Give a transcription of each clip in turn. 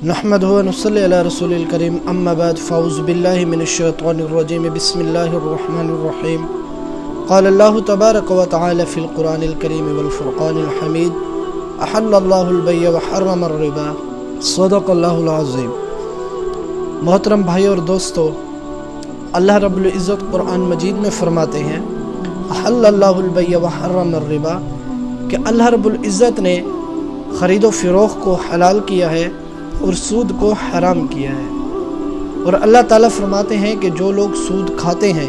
नहमदुहु व नुसल्ली अला रसूलिल करीम अम्मा बाद फ़अऊज़ु बिल्लाहि मिनश्शैतानिर रजीम बिस्मिल्लाहिर रहमानिर रहीम क़ाल अल्लाहु तबारक व तआला फ़िल क़ुरानिल करीम वल फ़ुरक़ानिल हमीद अहल्लल्लाहुल बैअ व हर्रमर रिबा सदक़ल्लाहुल अज़ीम। मोहतरम भाई और दोस्तों, अल्लाह रब्बुल इज़्ज़त कुरान मजीद में फरमाते हैं अहल्लल्लाहुल बैअ व हर्रमर रिबा कि अल्लाह रब्बुल इज़्ज़त ने ख़रीदो फ़रोख्त को हलाल किया है और सूद को हराम किया है। और अल्लाह ताला फरमाते हैं कि जो लोग सूद खाते हैं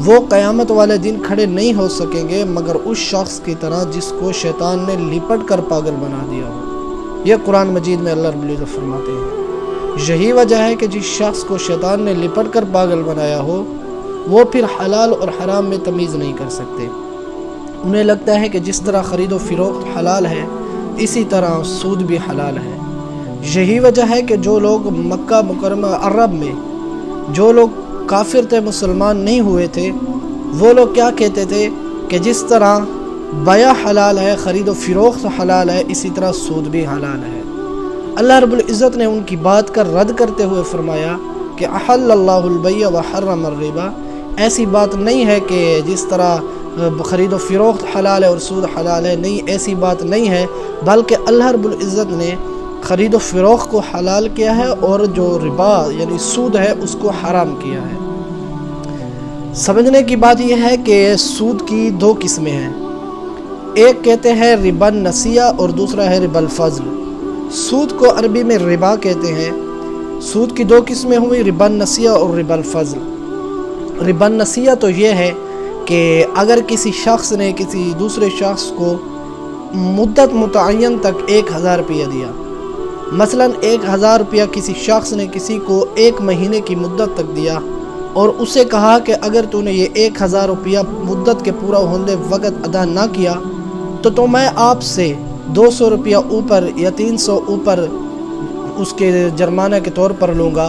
वो क़यामत वाले दिन खड़े नहीं हो सकेंगे मगर उस शख्स की तरह जिसको शैतान ने लिपट कर पागल बना दिया हो। यह कुरान मजीद में अल्लाह रब्बुल इज़्ज़त फरमाते हैं। यही वजह है कि जिस शख्स को शैतान ने लिपट कर पागल बनाया हो वो फिर हलाल और हराम में तमीज़ नहीं कर सकते। उन्हें लगता है कि जिस तरह ख़रीदो फ़रोख्त हलाल है इसी तरह सूद भी हलाल है। यही वजह है कि जो लोग मक्का मुकरमा अरब में जो लोग काफिर थे, मुसलमान नहीं हुए थे, वो लोग क्या कहते थे कि जिस तरह बया हलाल है, ख़रीदो फ़रोख्त हलाल है, इसी तरह सूद भी हलाल है। अल्लाह रब्बुल इज़्ज़त ने उनकी बात का रद्द करते हुए फरमाया कि अहल्लल्लाहुल बैअ व हर्रमर रिबा, ऐसी बात नहीं है कि जिस तरह ख़रीदो फ़रोख्त हलाल है और सूद हलाल है, नहीं, ऐसी बात नहीं है, बल्कि अल्लाह रब्बुल इज़्ज़त ने ख़रीदो फ़रोख्त को हलाल किया है और जो रिबा यानी सूद है उसको हराम किया है। समझने की बात यह है कि सूद की दो किस्में हैं। एक कहते हैं रिबन नसिया और दूसरा है रिबल फ़ज़ल। सूद को अरबी में रिबा कहते हैं। सूद की दो किस्में हुई, रिबन नसिया और रिबल फ़ज़ल। रिबन नसिया तो ये है कि अगर किसी शख्स ने किसी दूसरे शख्स को मुद्दत मुतअय्यन तक 1000 रुपया दिया, मसलन 1000 रुपया किसी शख्स ने किसी को 1 महीने की मुद्दत तक दिया और उसे कहा कि अगर तूने ये 1000 रुपया मुद्दत के पूरा होने वक्त अदा ना किया तो मैं आपसे 200 रुपया ऊपर या 300 ऊपर उसके जुर्माना के तौर पर लूँगा,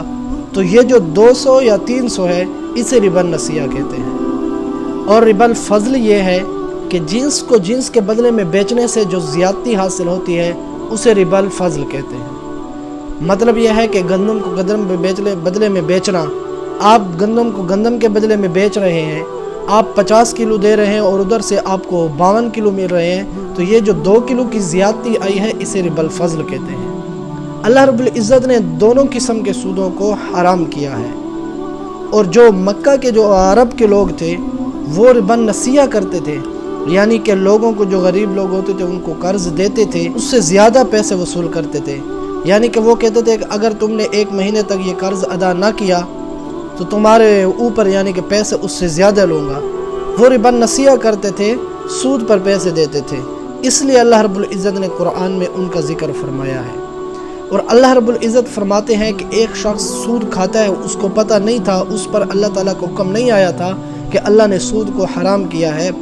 तो ये जो 200 या 300 है इसे रिबन नसिया कहते हैं। और रिबल फ़ज़ल ये है कि जिन्स को जिन्स के बदले में बेचने से जो ज़्यादती हासिल होती है उसे रिबल फ़ज़ल कहते हैं। मतलब यह है कि गंदम को गंदम के बदले में बेचना, आप गंदम को गंदम के बदले में बेच रहे हैं, आप 50 किलो दे रहे हैं और उधर से आपको 52 किलो मिल रहे हैं, तो ये जो 2 किलो की ज़्यादती आई है इसे रिबल फ़ज़ल कहते हैं। अल्लाह रब्बुल इज़्ज़त ने दोनों किस्म के सूदों को हराम किया है। और जो मक्का के जो अरब के लोग थे वो रिबन नसिया करते थे, यानी कि लोगों को जो गरीब लोग होते थे उनको कर्ज देते थे, उससे ज़्यादा पैसे वसूल करते थे। यानी कि वो कहते थे कि अगर तुमने 1 महीने तक ये कर्ज अदा ना किया तो तुम्हारे ऊपर यानी कि पैसे उससे ज़्यादा लूँगा। वो रिबन नसिया करते थे, सूद पर पैसे देते थे। इसलिए अल्लाह रब्बुल इज़्ज़त ने कुरान में उनका ज़िक्र फरमाया है। और अल्लाह रब्बुल इज़्ज़त फरमाते हैं कि एक शख्स सूद खाता है, उसको पता नहीं था, उस पर अल्लाह ताला का हुक्म नहीं आया था कि अल्लाह ने सूद को हराम किया है।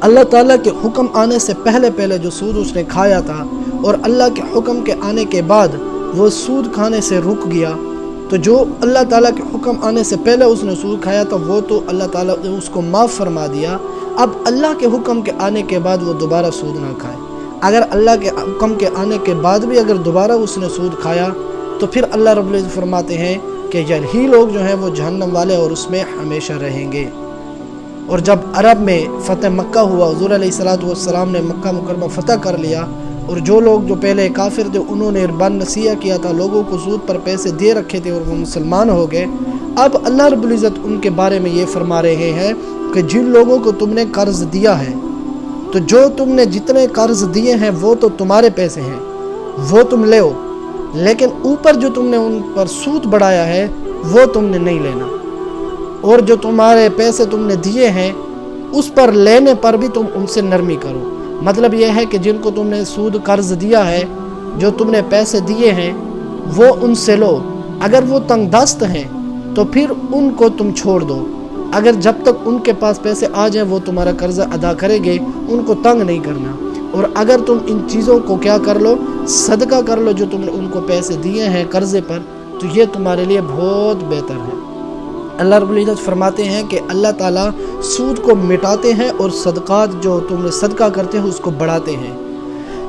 अल्लाह ताला के हुक्म आने से पहले जो सूद उसने खाया था और अल्लाह के हुक्म के आने के बाद वो सूद खाने से रुक गया, तो जो अल्लाह ताला के हुक्म आने से पहले उसने सूद खाया था वो तो अल्लाह ताला ने उसको माफ़ फरमा दिया। अब अल्लाह के हुक्म के आने के बाद वो दोबारा सूद ना खाए। अगर अल्लाह के हुक्म के आने के बाद भी अगर दोबारा उसने सूद खाया तो फिर अल्लाह रब्बुल इज़्ज़त फरमाते हैं कि यही लोग जो हैं वो जहन्नम वाले और उसमें हमेशा रहेंगे। और जब अरब में फ़तह मक्का हुआ, हुज़ूर अलैहिस्सलातु वस्सलाम ने मक्का मुकरमा फ़तह कर लिया और जो लोग जो पहले काफिर थे उन्होंने रिबन नसिया किया था, लोगों को सूद पर पैसे दे रखे थे और वो मुसलमान हो गए। अब अल्लाह रब्बुल इज़्ज़त उनके बारे में ये फरमा रहे हैं कि जिन लोगों को तुमने कर्ज़ दिया है, तो जो तुमने जितने कर्ज़ दिए हैं वो तो तुम्हारे पैसे हैं, वो तुम ले, लेकिन ऊपर जो तुमने उन पर सूद बढ़ाया है वो तुमने नहीं लेना। और जो तुम्हारे पैसे तुमने दिए हैं उस पर लेने पर भी तुम उनसे नरमी करो। मतलब यह है कि जिनको तुमने सूद कर्ज दिया है, जो तुमने पैसे दिए हैं वो उनसे लो। अगर वो तंगदस्त हैं तो फिर उनको तुम छोड़ दो। अगर जब तक उनके पास पैसे आ जाए वो तुम्हारा कर्जा अदा करेंगे, उनको तंग नहीं करना। और अगर तुम इन चीज़ों को क्या कर लो, सदका कर लो जो तुमने उनको पैसे दिए हैं कर्ज़े पर, तो ये तुम्हारे लिए बहुत बेहतर है। अल्लाह रब्बुल इज़्ज़त फरमाते हैं कि अल्लाह ताला सूद को मिटाते हैं और सदक़ात जो तुमने सदका करते हो उसको बढ़ाते हैं।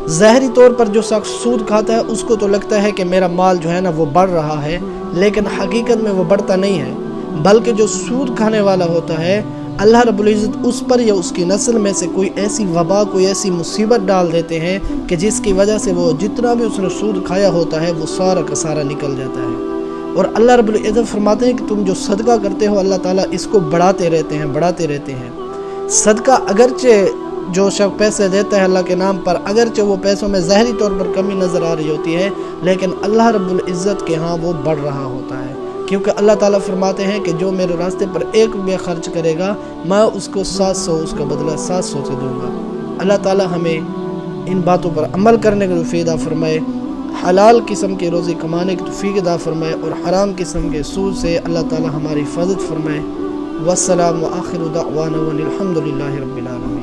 ظاہری طور پر جو شخص سود کھاتا ہے اس کو تو لگتا ہے کہ میرا مال جو ہے نا وہ بڑھ رہا ہے، لیکن حقیقت میں وہ بڑھتا نہیں ہے، بلکہ جو سود کھانے والا ہوتا ہے اللہ رب العزت اس پر یا اس کی نسل میں سے کوئی ایسی وبا، کوئی ایسی مصیبت ڈال دیتے ہیں کہ جس کی وجہ سے وہ جتنا بھی اس نے سود کھایا ہوتا ہے وہ سارا کا سارا نکل جاتا ہے۔ اور اللہ رب العزت فرماتے ہیں کہ تم جو صدقہ کرتے ہو اللہ تعالیٰ اس کو بڑھاتے رہتے ہیں۔ صدقہ اگرچہ جو شخص پیسے دیتا ہے اللہ کے نام پر، اگرچہ وہ پیسوں میں ظاہری طور پر کمی نظر آ رہی ہوتی ہے، لیکن اللہ رب العزت کے ہاں وہ بڑھ رہا ہوتا ہے، کیونکہ اللہ تعالیٰ فرماتے ہیں کہ جو میرے راستے پر 1 روپیہ خرچ کرے گا میں اس کو 700 اس کا بدلہ 700 سے دوں گا۔ اللہ تعالیٰ ہمیں ان باتوں پر عمل کرنے کا توفیق عطا فرمائے، حلال قسم کے روزی کمانے کی توفیق عطا فرمائے، اور حرام قسم کے سود سے اللہ تعالیٰ ہماری حفاظت فرمائے۔ والسلام وآخر دعوانا والحمد للہ رب العالمین۔